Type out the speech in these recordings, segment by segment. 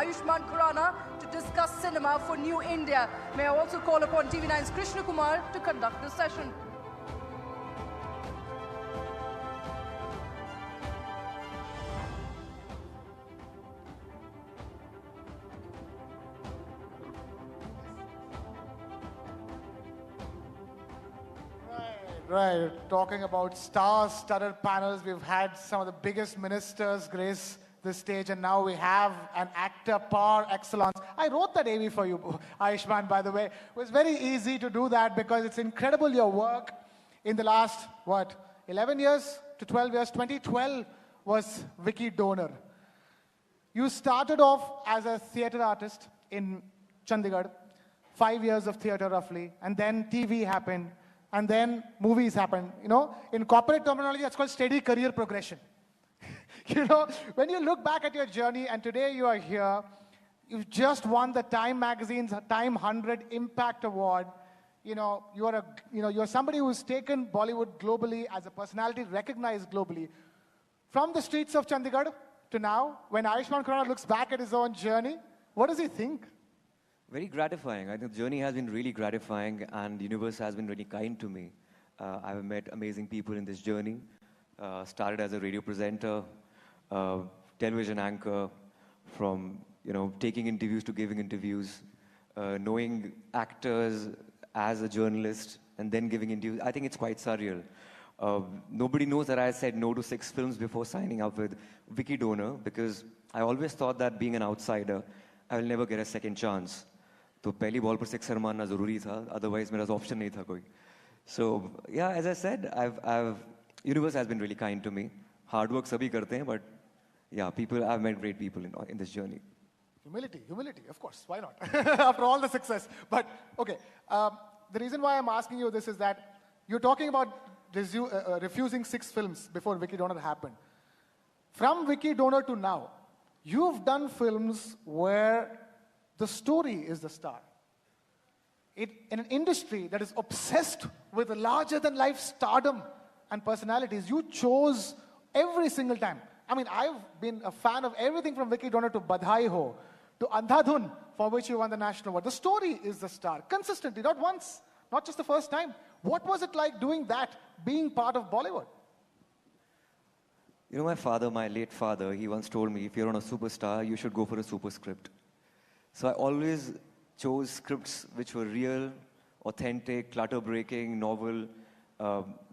Ayushmann Khurrana to discuss cinema for New India. May I also call upon TV9's Krishna Kumar to conduct this session. Right, talking about star-studded panels, we've had some of the biggest ministers grace this stage, and now we have an actor par excellence. I wrote that AV for you, Ayushmann, by the way. It was very easy to do that because it's incredible your work in the last, 11 years to 12 years? 2012 was Vicky Donor. You started off as a theatre artist in Chandigarh, 5 years of theatre roughly, and then TV happened. And then movies happen. You know, in corporate terminology, that's called steady career progression. You know, when you look back at your journey, and today you are here, you've just won the Time Magazine's Time 100 Impact Award. You know, you're somebody who's taken Bollywood globally as a personality recognized globally. From the streets of Chandigarh to now, when Ayushmann Khurrana looks back at his own journey, what does he think? Very gratifying. I think the journey has been really gratifying, and the universe has been really kind to me. I've met amazing people in this journey. Started as a radio presenter, television anchor, from taking interviews to giving interviews, knowing actors as a journalist, and then giving interviews. I think it's quite surreal. Nobody knows that I said no to 6 films before signing up with Vicky Donor, because I always thought that being an outsider, I will never get a second chance. तो पहली ball पर sixer मारना ज़रूरी था, otherwise मेरा option नहीं था कोई. So yeah, as I said, universe has been really kind to me. Hard work सभी करते हैं, but yeah, I've met great people in this journey. Humility, of course, why not? After all the success. But okay, the reason why I'm asking you this is that you're talking about refusing 6 films before Vicky Donor happened. From Vicky Donor to now, you've done films where the story is the star. In an industry that is obsessed with larger-than-life stardom and personalities, you chose every single time. I mean, I've been a fan of everything from Vicky Donor to Badhai Ho, to Andhadhun, for which you won the national award. The story is the star, consistently, not once, not just the first time. What was it like doing that, being part of Bollywood? You know, my father, my late father, he once told me, if you're on a superstar, you should go for a superscript. So I always chose scripts which were real, authentic, clutter-breaking, novel.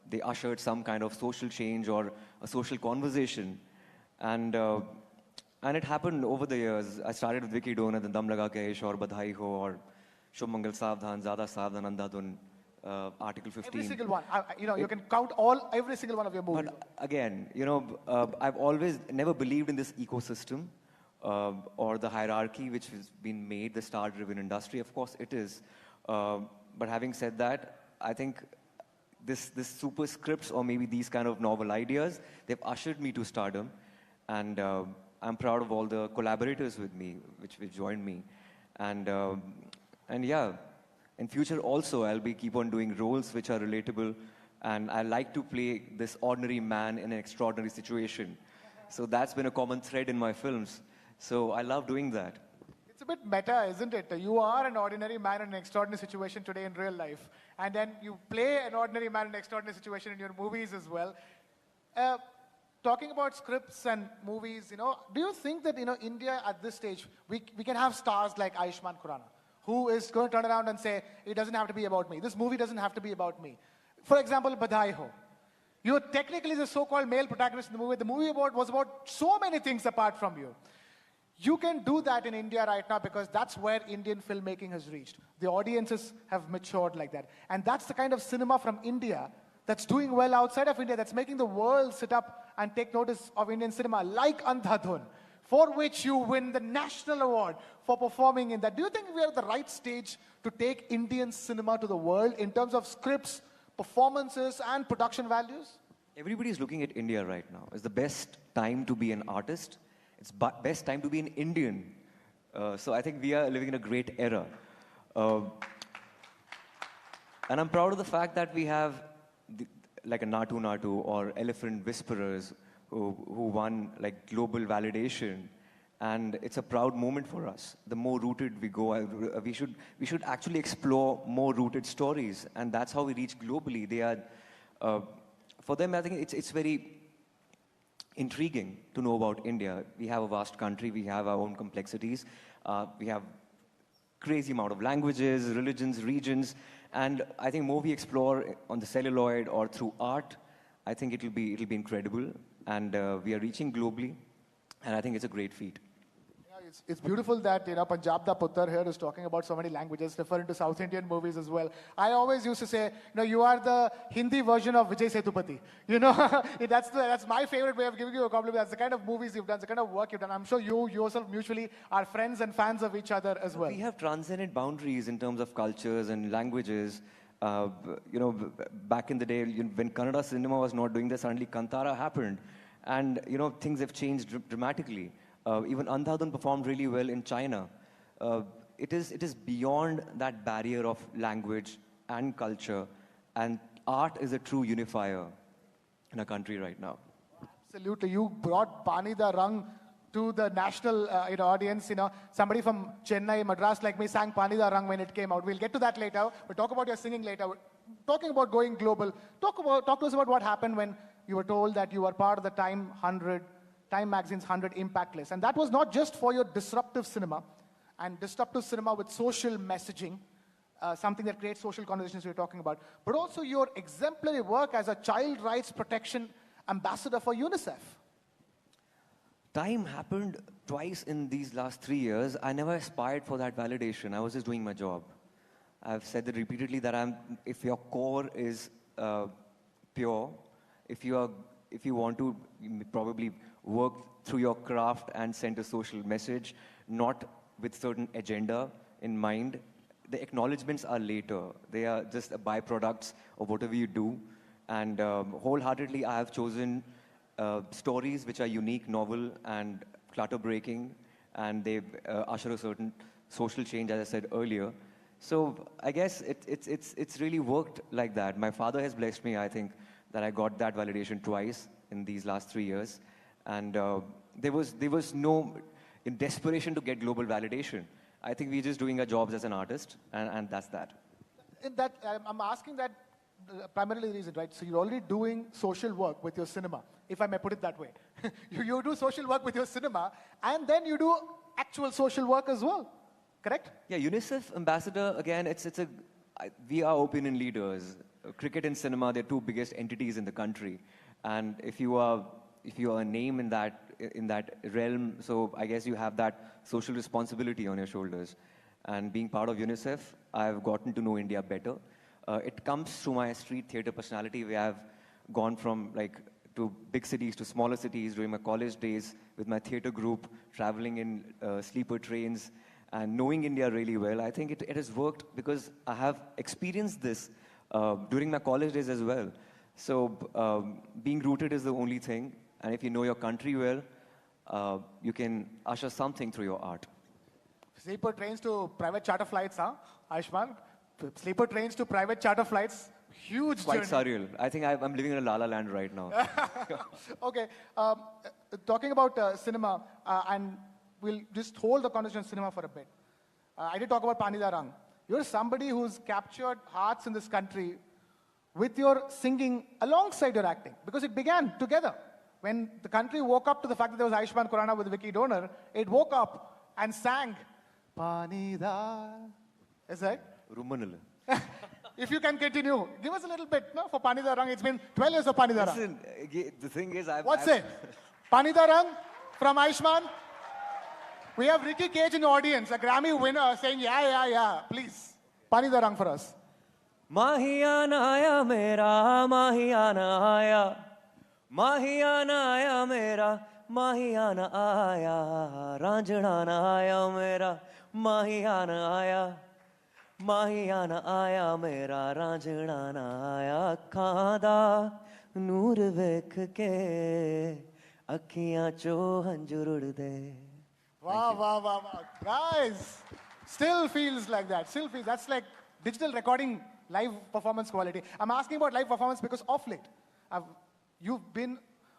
They ushered some kind of social change or a social conversation. And it happened over the years. I started with Vicky Donor, then Dam Laga Ke Ish, or Badhai Ho, or Shubh Mangal Savdhan, Zyada Savdhan, Andhadhun, Article 15. Every single one. You can count every single one of your movies. But again, I've always never believed in this ecosystem or the hierarchy which has been made, the star-driven industry. Of course, it is. But having said that, I think this super scripts or maybe these kind of novel ideas, they've ushered me to stardom. And I'm proud of all the collaborators with me, which joined me. And yeah, in future also, I'll keep on doing roles which are relatable. And I like to play this ordinary man in an extraordinary situation. So that's been a common thread in my films. So I love doing that. It's a bit meta, isn't it? You are an ordinary man in an extraordinary situation today in real life. And then you play an ordinary man in an extraordinary situation in your movies as well. Talking about scripts and movies, do you think that, India at this stage, we can have stars like Ayushmann Khurrana, who is going to turn around and say, it doesn't have to be about me. This movie doesn't have to be about me. For example, Badhai Ho. You're technically the so-called male protagonist in the movie. The movie was about so many things apart from you. You can do that in India right now because that's where Indian filmmaking has reached. The audiences have matured like that. And that's the kind of cinema from India that's doing well outside of India, that's making the world sit up and take notice of Indian cinema, like Andhadhun, for which you win the national award for performing in that. Do you think we are at the right stage to take Indian cinema to the world in terms of scripts, performances, and production values? Everybody's looking at India right now. It's the best time to be an artist. It's best time to be an Indian. So I think we are living in a great era. And I'm proud of the fact that we have like a Natu Natu or Elephant Whisperers who won like global validation. And it's a proud moment for us. The more rooted we go, we should actually explore more rooted stories, and that's how we reach globally. They are, for them, I think it's very intriguing to know about India. We have a vast country, we have our own complexities, we have crazy amount of languages, religions, regions, and I think more we explore on the celluloid or through art, I think it'll be incredible, and we are reaching globally, and I think it's a great feat. It's beautiful that, Punjab da Puttar here is talking about so many languages, referring to South Indian movies as well. I always used to say, you are the Hindi version of Vijay Sethupathi. That's my favorite way of giving you a compliment. That's the kind of movies you've done, the kind of work you've done. I'm sure you yourself mutually are friends and fans of each other as well. We have transcended boundaries in terms of cultures and languages. Back in the day, when Kannada cinema was not doing this, suddenly Kantara happened. And, things have changed dramatically. Even Andhadhun performed really well in China. It is beyond that barrier of language and culture, and art is a true unifier in a country right now. Absolutely. You brought Pani Da Rang to the national audience. Somebody from Chennai, Madras like me sang Pani Da Rang when it came out. We'll get to that later. We'll talk about your singing later. We're talking about going global. Talk to us about what happened when you were told that you were part of the Time Magazine's 100 Impact List. And that was not just for your disruptive cinema with social messaging, something that creates social conversations we're talking about, but also your exemplary work as a child rights protection ambassador for UNICEF. Time happened twice in these last 3 years. I never aspired for that validation. I was just doing my job. I've said that repeatedly that if your core is pure, if you want to probably work through your craft and send a social message, not with certain agenda in mind, the acknowledgements are later. They are just byproducts of whatever you do. And wholeheartedly, I have chosen stories which are unique, novel, and clutter-breaking, and they usher a certain social change, as I said earlier. So I guess it's really worked like that. My father has blessed me, I think, that I got that validation twice in these last 3 years. And there was no desperation to get global validation. I think we're just doing our jobs as an artist, and that's that. I'm asking that primarily the reason, right? So you're already doing social work with your cinema, if I may put it that way. you do social work with your cinema, and then you do actual social work as well, correct? Yeah, UNICEF Ambassador, again, we are opinion leaders. Cricket and cinema, they're two biggest entities in the country. And if you are a name in that realm, so I guess you have that social responsibility on your shoulders. And being part of UNICEF, I've gotten to know India better. It comes through my street theater personality, where I've gone from to big cities to smaller cities during my college days with my theater group, traveling in sleeper trains and knowing India really well. I think it has worked because I have experienced this during my college days as well. So being rooted is the only thing. And if you know your country well, you can usher something through your art. Sleeper trains to private charter flights, huh, Ayushmann? Sleeper trains to private charter flights, huge Quite journey. surreal. I think I'm living in a la la land right now. Okay, talking about cinema, and we'll just hold the conversation on cinema for a bit. I did talk about Pani Da Rang. You're somebody who's captured hearts in this country with your singing alongside your acting, because it began together. When the country woke up to the fact that there was Ayushmann Khurrana with Vicky Donor, it woke up and sang Pani Da. Is that? Rumanul. If you can continue, give us a little bit for Pani Da Rang. It's been 12 years of Pani Da Rang. Listen, the thing is, What's it? Pani Da Rang from Ayushmann. We have Ricky Cage in the audience, a Grammy winner, saying, yeah. Please, Pani Da Rang for us. Mahiyana aaya mera, mahiyana aaya. Mahiyana aaya mera, mahiyana aaya. Ranjana aaya mera, mahiyana aaya. Mahiyana aaya mera, ranjana aaya. Akhaan da noor vekh ke, akhiyan cho hanjur udde. Wow. Guys, still feels like that. That's like digital recording, live performance quality. I'm asking about live performance because of late, you've been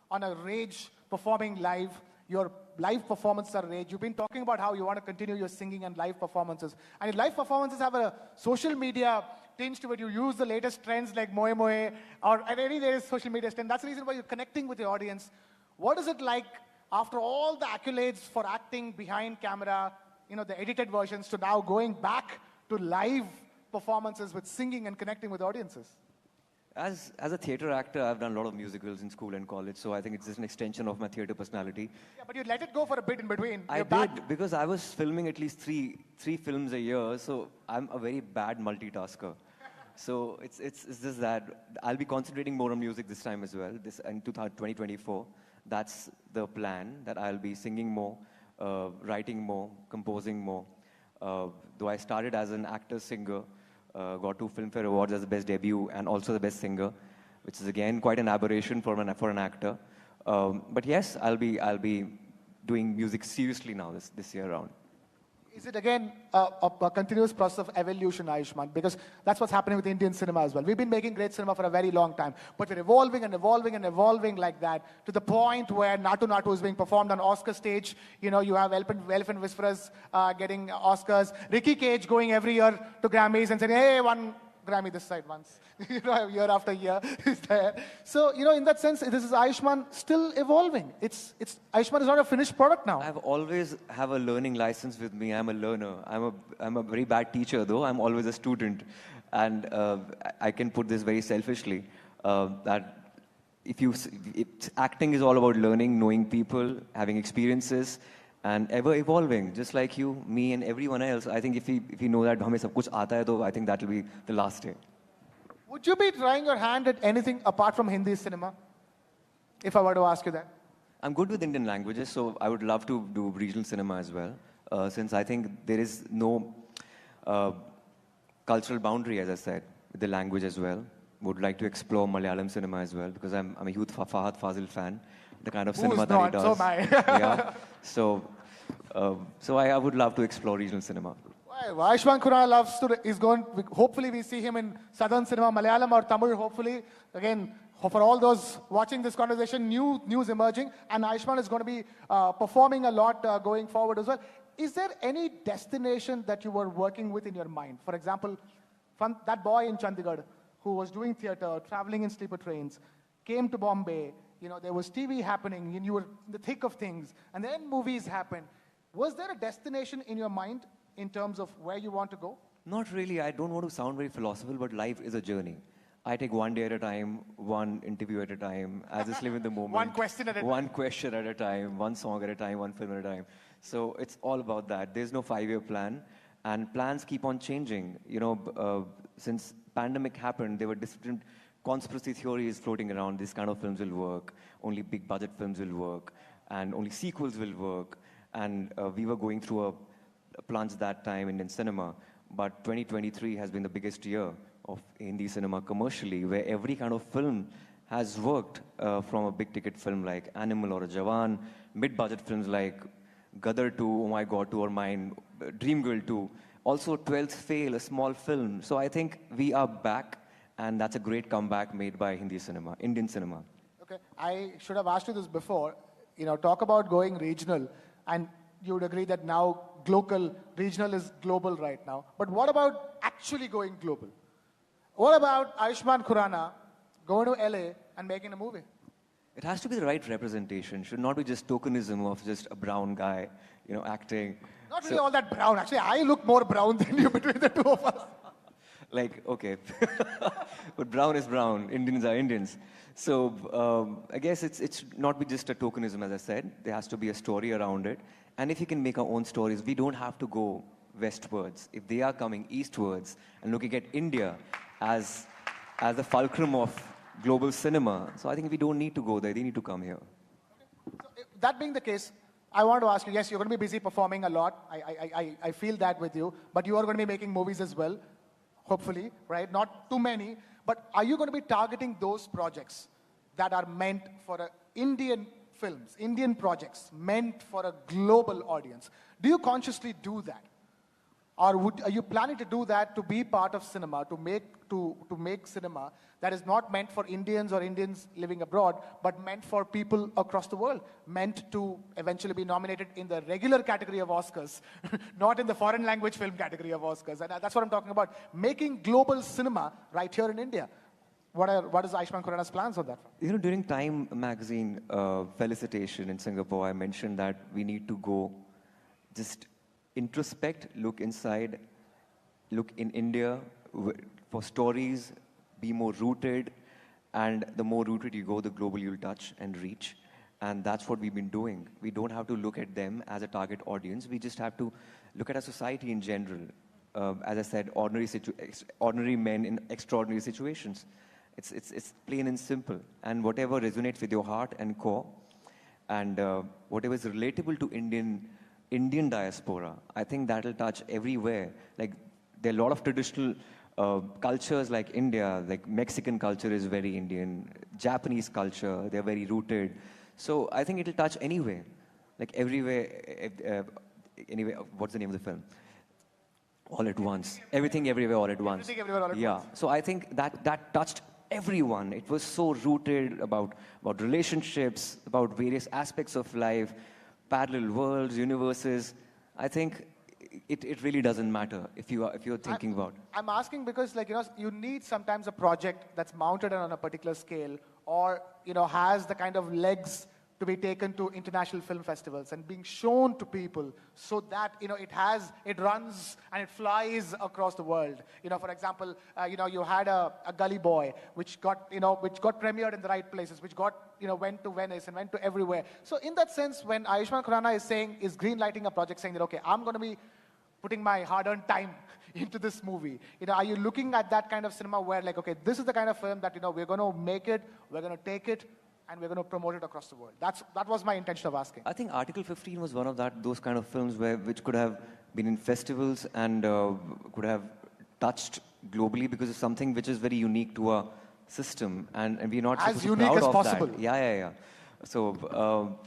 on a rage performing live. Your live performances are great. You've been talking about how you want to continue your singing and live performances. And your live performances have a social media tinge to it. You use the latest trends like Moe Moe or any latest social media trend. That's the reason why you're connecting with your audience. What is it like after all the accolades for acting behind camera, the edited versions, to now going back to live performances with singing and connecting with audiences? As a theatre actor, I've done a lot of musicals in school and college, so I think it's just an extension of my theatre personality. Yeah, but you let it go for a bit in between. I did, because I was filming at least three films a year, so I'm a very bad multitasker. So it's just that I'll be concentrating more on music this time as well, in 2024. That's the plan, that I'll be singing more, writing more, composing more. Though I started as an actor-singer, got 2 Filmfare Awards as the best debut and also the best singer, which is again quite an aberration for an actor. But yes, I'll be doing music seriously now this year around. Is it again a continuous process of evolution, Ayushmann? Because that's what's happening with Indian cinema as well. We've been making great cinema for a very long time, but we're evolving and evolving and evolving like that to the point where Natu Natu is being performed on Oscar stage. You have Elephant Whisperers getting Oscars. Ricky Cage going every year to Grammys and saying, hey, one Grammy this side once. Year after year is there. So, in that sense, this is Ayushmann still evolving. Ayushmann is not a finished product now. I've always have a learning license with me. I'm a learner. I'm a very bad teacher, though. I'm always a student. And I can put this very selfishly, that acting is all about learning, knowing people, having experiences, and ever evolving, just like you, me, and everyone else. I think if we know that hame sab kuch aata hai, to I think that will be the last day. Would you be trying your hand at anything apart from Hindi cinema, if I were to ask you that? I'm good with Indian languages, so I would love to do regional cinema as well, since I think there is no cultural boundary, as I said, with the language as well. Would like to explore Malayalam cinema as well, because I'm a huge Fahad Fazil fan, the kind of cinema that he does. So am I. Yeah. So I would love to explore regional cinema. Ayushmann Khurrana hopefully we see him in Southern cinema, Malayalam or Tamil, hopefully. Again, for all those watching this conversation, news emerging, and Ayushmann is going to be performing a lot going forward as well. Is there any destination that you were working with in your mind? For example, that boy in Chandigarh who was doing theatre, traveling in sleeper trains, came to Bombay, there was TV happening, and you were in the thick of things, and then movies happened. Was there a destination in your mind in terms of where you want to go? Not really. I don't want to sound very philosophical, but life is a journey. I take one day at a time, one interview at a time. I just live in the moment. One question at a time. One question at a time, one song at a time, one film at a time. So it's all about that. There's no 5-year plan, and plans keep on changing. Since pandemic happened, there were different conspiracy theories floating around. This kind of films will work. Only big budget films will work, and only sequels will work. And we were going through a plunge that time in cinema. But 2023 has been the biggest year of Hindi cinema commercially, where every kind of film has worked, from a big ticket film like Animal or a Jawan, mid-budget films like Gadar 2, Oh My God 2 or Mine, Dream Girl 2, also 12th Fail, a small film. So I think we are back, and that's a great comeback made by Hindi cinema, Indian cinema. Okay, I should have asked you this before. Talk about going regional, and you would agree that now regional is global right now. But what about actually going global? What about Ayushmann Khurrana going to LA and making a movie? It has to be the right representation. Should not be just tokenism of just a brown guy, acting. Not really all that brown. Actually, I look more brown than you between the two of us. Okay. But brown is brown. Indians are Indians. So I guess it's not be just a tokenism, as I said. There has to be a story around it. And if you can make our own stories, we don't have to go westwards. If they are coming eastwards and looking at India as the fulcrum of global cinema, so I think we don't need to go there. They need to come here. So, that being the case, I want to ask you, yes, you're going to be busy performing a lot. I feel that with you. But you are going to be making movies as well, hopefully, right? Not too many. But are you going to be targeting those projects that are meant for Indian films, Indian projects meant for a global audience? Do you consciously do that? Or are you planning to do that to be part of cinema, to make cinema that is not meant for Indians or Indians living abroad, but meant for people across the world, meant to eventually be nominated in the regular category of Oscars, not in the foreign language film category of Oscars. And that's what I'm talking about, making global cinema right here in India. What is Ayushmann Khurrana's plans on that? You know, during Time magazine felicitation in Singapore, I mentioned that we need to go just introspect, look inside, look in India for stories, be more rooted, and the more rooted you go, the global you'll touch and reach. And that's what we've been doing. We don't have to look at them as a target audience. We just have to look at our society in general. As I said, ordinary men in extraordinary situations. It's plain and simple. And whatever resonates with your heart and core, and whatever is relatable to Indian diaspora, I think that'll touch everywhere. Like, there are a lot of traditional cultures like India, like Mexican culture is very Indian, Japanese culture, they're very rooted. So I think it'll touch anywhere, like everywhere. Anyway, what's the name of the film? All at Once. Everything, Everywhere, All at Once. Everything, Everywhere, All at Yeah. Once. So I think that touched everyone. It was so rooted about relationships, about various aspects of life, parallel worlds, universes. I think it really doesn't matter if you're thinking about. I'm asking because, like, you need sometimes a project that's mounted on a particular scale, or has the kind of legs to be taken to international film festivals and being shown to people, so that it runs and it flies across the world. For example, you had a Gully Boy, which got premiered in the right places, which went to Venice and went to everywhere. So in that sense, when Ayushmann Khurrana is greenlighting a project, saying that, okay, I'm going to be putting my hard-earned time into this movie, are you looking at that kind of cinema where, like, okay, this is the kind of film that we're going to make it, we're going to take it, and we're going to promote it across the world? That was my intention of asking. I think Article 15 was one of those kind of films which could have been in festivals and could have touched globally, because it's something which is very unique to our system, and we're not as supposed to be unique proud as of possible. that. Yeah. So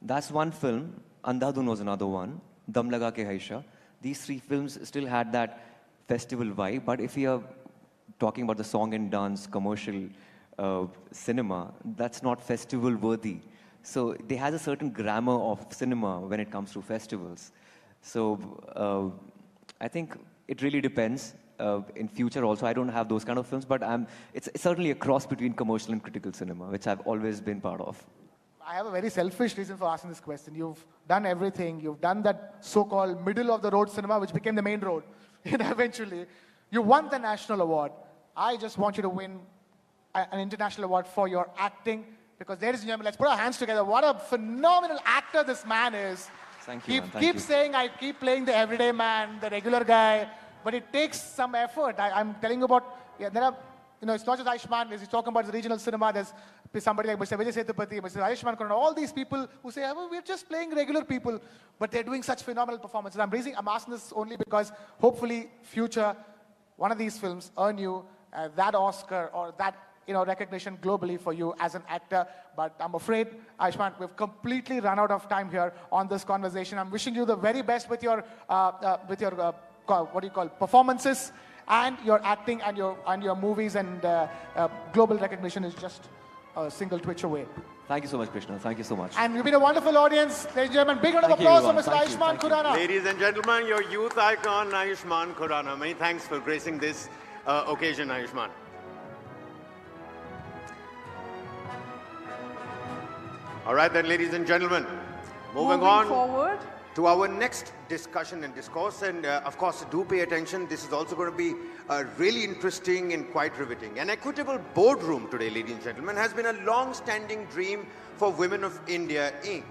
that's one film. Andhadhun was another one. Dam Laga Ke Haisha. These three films still had that festival vibe, but if we are talking about the song and dance commercial cinema, that's not festival worthy. So they has a certain grammar of cinema when it comes to festivals. So I think it really depends. In future also, I don't have those kind of films, but it's certainly a cross between commercial and critical cinema, which I've always been part of. I have a very selfish reason for asking this question. You've done everything. You've done that so-called middle-of-the-road cinema, which became the main road. Eventually, you won the national award. I just want you to win an international award for your acting, because, ladies and gentlemen, let's put our hands together. What a phenomenal actor this man is. Thank you, man. Thank Keep you. saying I keep playing the everyday man, the regular guy, but it takes some effort. I'm telling you about, there are, it's not just Ayushmann. He's talking about the regional cinema. There's somebody like Mr. Vijay Sethupathi, Mr. Ayushmann Khurrana, all these people who say, oh, we're just playing regular people, but they're doing such phenomenal performances. I'm asking this only because hopefully future, one of these films earn you that Oscar or that recognition globally for you as an actor. But I'm afraid, Ayushmann, we've completely run out of time here on this conversation. I'm wishing you the very best with your performances, and your acting and your movies, and global recognition is just a single twitch away. Thank you so much, Krishna. Thank you so much. And you've been a wonderful audience. Ladies and gentlemen, big round of Thank you, applause for everyone. Mr. Thank you, Ayushmann Khurrana. Ladies and gentlemen, your youth icon, Ayushmann Khurrana. Many thanks for gracing this occasion, Ayushmann. All right then, ladies and gentlemen, moving on forward to our next discussion and discourse. And of course, do pay attention. This is also going to be really interesting and quite riveting. An equitable boardroom today, ladies and gentlemen, has been a long-standing dream for Women of India, Inc.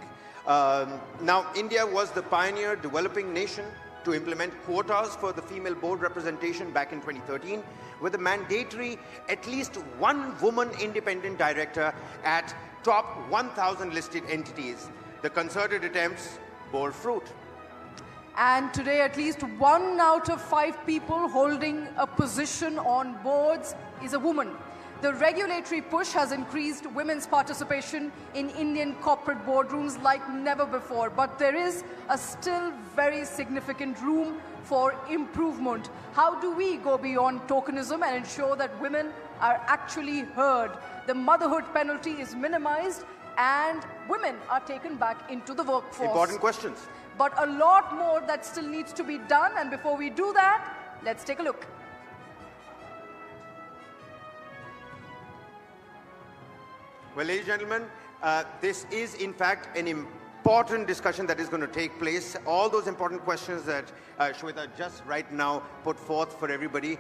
Now, India was the pioneer developing nation to implement quotas for the female board representation back in 2013, with a mandatory at least one woman independent director at top 1,000 listed entities. The concerted attempts bore fruit. And today, at least 1 out of 5 people holding a position on boards is a woman. The regulatory push has increased women's participation in Indian corporate boardrooms like never before, but there is a still very significant room for improvement. How do we go beyond tokenism and ensure that women are actually heard? The motherhood penalty is minimized and women are taken back into the workforce. Important questions. But a lot more that still needs to be done, and before we do that, let's take a look. Well, ladies and gentlemen, this is in fact an important discussion that is going to take place. All those important questions that Shweta just right now put forth for everybody.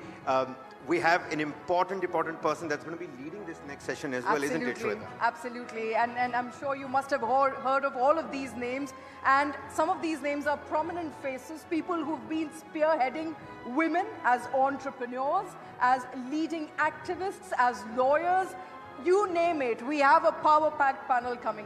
We have an important person that's going to be leading this next session as well, isn't it, Shweta? Absolutely. And I'm sure you must have heard of all of these names. And some of these names are prominent faces, people who've been spearheading women as entrepreneurs, as leading activists, as lawyers. You name it. We have a power-packed panel coming up.